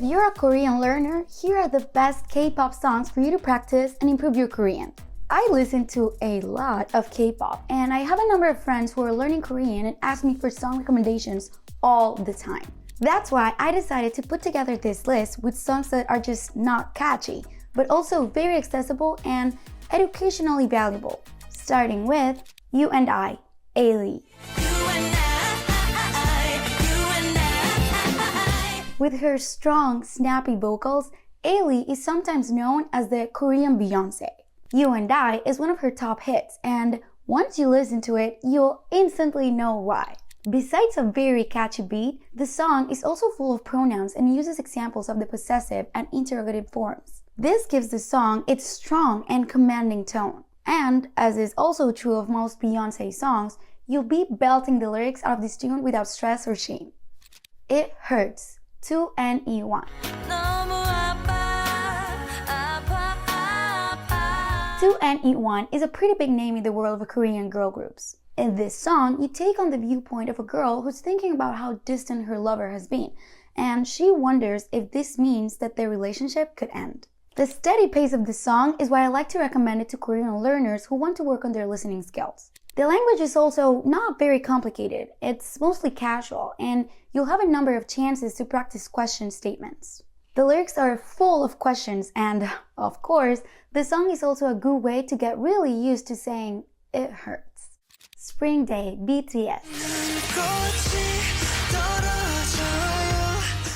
If you're a Korean learner, here are the best K-pop songs for you to practice and improve your Korean. I listen to a lot of K-pop, and I have a number of friends who are learning Korean and ask me for song recommendations all the time. That's why I decided to put together this list with songs that are just not catchy, but also very accessible and educationally valuable. Starting with You and I, Ailee. With her strong, snappy vocals, Ailee is sometimes known as the Korean Beyoncé. You and I is one of her top hits, and once you listen to it, you'll instantly know why. Besides a very catchy beat, the song is also full of pronouns and uses examples of the possessive and interrogative forms. This gives the song its strong and commanding tone. And, as is also true of most Beyoncé songs, you'll be belting the lyrics out of this tune without stress or shame. It Hurts, 2NE1. 2NE1 is a pretty big name in the world of Korean girl groups. In this song, you take on the viewpoint of a girl who's thinking about how distant her lover has been, and she wonders if this means that their relationship could end. The steady pace of the song is why I like to recommend it to Korean learners who want to work on their listening skills. The language is also not very complicated, it's mostly casual, and you'll have a number of chances to practice question statements. The lyrics are full of questions and, of course, the song is also a good way to get really used to saying, it hurts. Spring Day, BTS.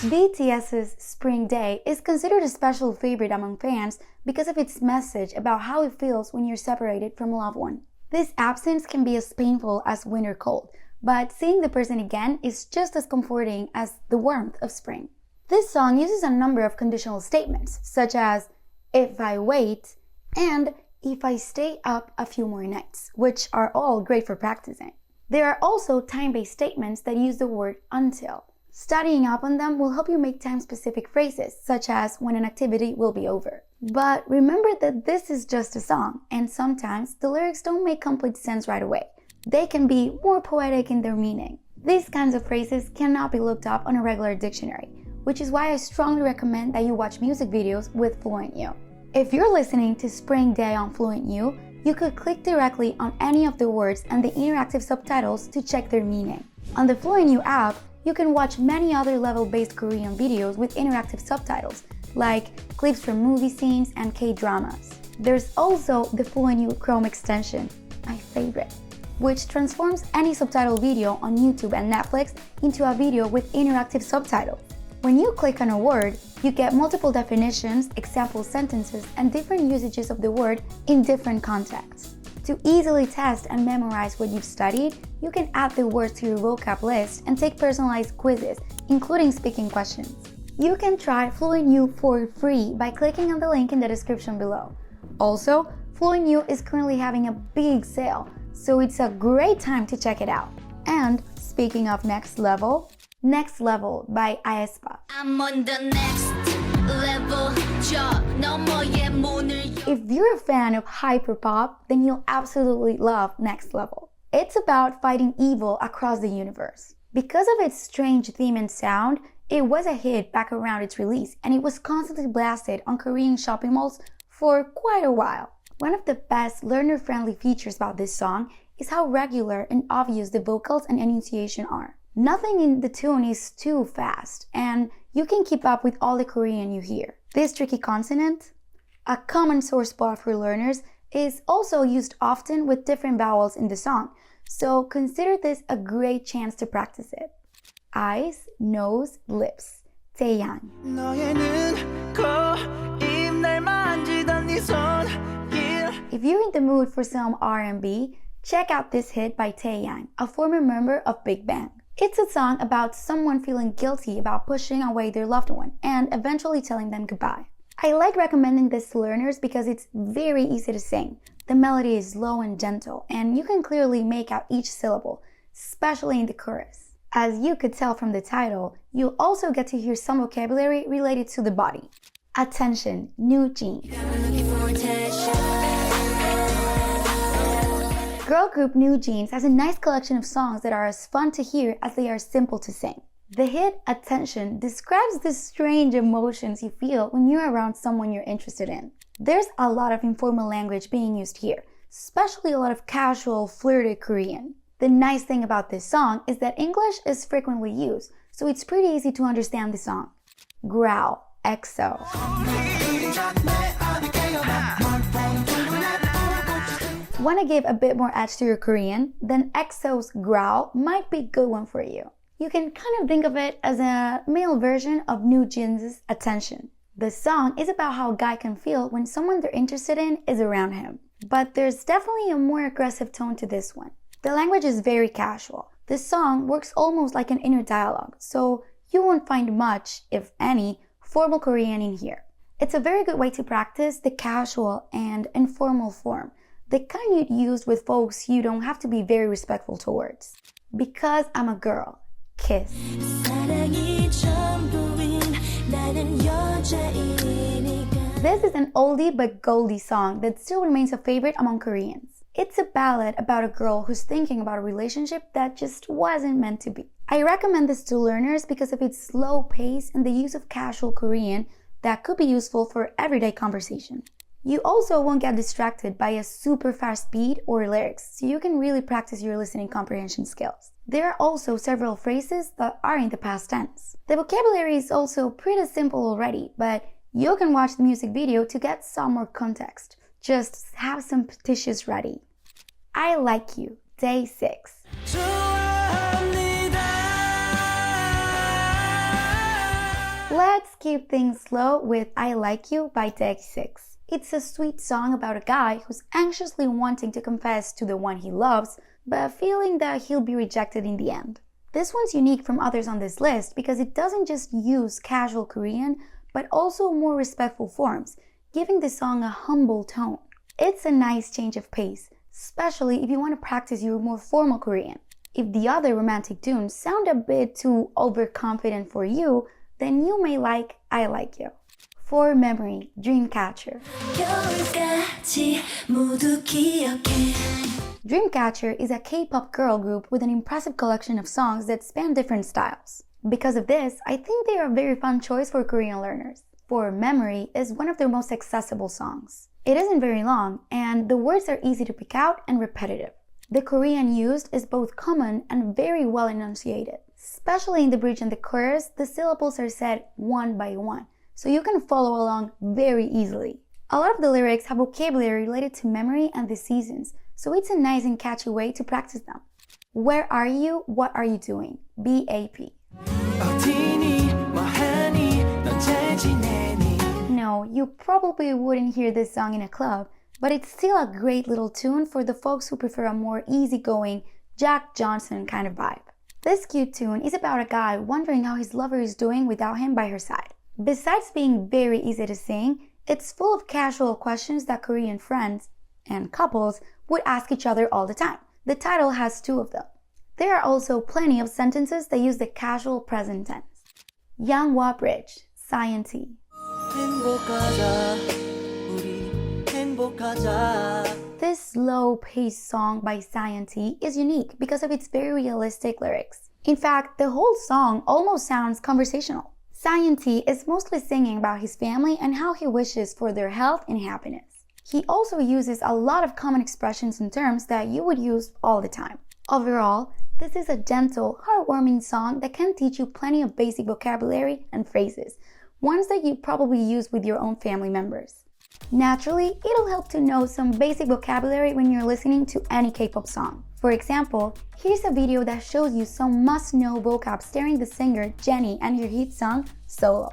BTS's Spring Day is considered a special favorite among fans because of its message about how it feels when you're separated from a loved one. This absence can be as painful as winter cold, but seeing the person again is just as comforting as the warmth of spring. This song uses a number of conditional statements, such as, if I wait, and if I stay up a few more nights, which are all great for practicing. There are also time-based statements that use the word until. Studying up on them will help you make time-specific phrases, such as when an activity will be over. But remember that this is just a song, and sometimes the lyrics don't make complete sense right away. They can be more poetic in their meaning. These kinds of phrases cannot be looked up on a regular dictionary, which is why I strongly recommend that you watch music videos with FluentU. If you're listening to Spring Day on FluentU, you could click directly on any of the words and the interactive subtitles to check their meaning. On the FluentU app, you can watch many other level-based Korean videos with interactive subtitles, like clips from movie scenes and K-dramas. There's also the FluentU Chrome extension, my favorite, which transforms any subtitle video on YouTube and Netflix into a video with interactive subtitles. When you click on a word, you get multiple definitions, example sentences, and different usages of the word in different contexts. To easily test and memorize what you've studied, you can add the words to your vocab list and take personalized quizzes, including speaking questions. You can try FluentU for free by clicking on the link in the description below. Also, FluentU is currently having a big sale, so it's a great time to check it out. And speaking of next level by aespa. I'm on the next level. If you're a fan of hyperpop, then you'll absolutely love Next Level. It's about fighting evil across the universe. Because of its strange theme and sound, it was a hit back around its release, and it was constantly blasted on Korean shopping malls for quite a while. One of the best learner-friendly features about this song is how regular and obvious the vocals and enunciation are. Nothing in the tune is too fast, and you can keep up with all the Korean you hear. This tricky consonant, a common sore spot for learners, is also used often with different vowels in the song, so consider this a great chance to practice it. Eyes, nose, lips. Taeyang. If you're in the mood for some R&B, check out this hit by Taeyang, a former member of Big Bang. It's a song about someone feeling guilty about pushing away their loved one and eventually telling them goodbye. I like recommending this to learners because it's very easy to sing. The melody is low and gentle, and you can clearly make out each syllable, especially in the chorus. As you could tell from the title, you'll also get to hear some vocabulary related to the body. Attention, New Jeans. Girl group New Jeans has a nice collection of songs that are as fun to hear as they are simple to sing. The hit Attention describes the strange emotions you feel when you're around someone you're interested in. There's a lot of informal language being used here, especially a lot of casual, flirty Korean. The nice thing about this song is that English is frequently used, so it's pretty easy to understand the song. Growl, EXO. Want to give a bit more edge to your Korean? Then EXO's Growl might be a good one for you. You can kind of think of it as a male version of New Jeans' Attention. The song is about how a guy can feel when someone they're interested in is around him. But there's definitely a more aggressive tone to this one. The language is very casual. This song works almost like an inner dialogue, so you won't find much, if any, formal Korean in here. It's a very good way to practice the casual and informal form, the kind you'd use with folks you don't have to be very respectful towards. Because I'm a girl. Kiss. This is an oldie but goldie song that still remains a favorite among Koreans. It's a ballad about a girl who's thinking about a relationship that just wasn't meant to be. I recommend this to learners because of its slow pace and the use of casual Korean that could be useful for everyday conversation. You also won't get distracted by a super fast beat or lyrics, so you can really practice your listening comprehension skills. There are also several phrases that are in the past tense. The vocabulary is also pretty simple already, but you can watch the music video to get some more context. Just have some tissues ready. I Like You, Day 6. Let's keep things slow with I Like You by Day 6. It's a sweet song about a guy who's anxiously wanting to confess to the one he loves, but feeling that he'll be rejected in the end. This one's unique from others on this list because it doesn't just use casual Korean, but also more respectful forms, giving the song a humble tone. It's a nice change of pace, especially if you want to practice your more formal Korean. If the other romantic tunes sound a bit too overconfident for you, then you may like I Like You. For Memory, Dreamcatcher. Dreamcatcher is a K-pop girl group with an impressive collection of songs that span different styles. Because of this, I think they are a very fun choice for Korean learners. For Memory is one of their most accessible songs. It isn't very long, and the words are easy to pick out and repetitive. The Korean used is both common and very well enunciated. Especially in the bridge and the chorus, the syllables are said one by one, so you can follow along very easily. A lot of the lyrics have vocabulary related to memory and the seasons, so it's a nice and catchy way to practice them. Where Are You? What Are You Doing? B.A.P. No, you probably wouldn't hear this song in a club, but it's still a great little tune for the folks who prefer a more easygoing, Jack Johnson kind of vibe. This cute tune is about a guy wondering how his lover is doing without him by her side. Besides being very easy to sing, it's full of casual questions that Korean friends and couples would ask each other all the time. The title has 2 of them. There are also plenty of sentences that use the casual present tense. Yanghwa Bridge, Science. This slow-paced song by Science is unique because of its very realistic lyrics. In fact, the whole song almost sounds conversational. Science is mostly singing about his family and how he wishes for their health and happiness. He also uses a lot of common expressions and terms that you would use all the time. Overall, this is a gentle, heartwarming song that can teach you plenty of basic vocabulary and phrases, ones that you probably use with your own family members. Naturally, it'll help to know some basic vocabulary when you're listening to any K-pop song. For example, here's a video that shows you some must-know vocab starring the singer Jennie and her hit song, Solo.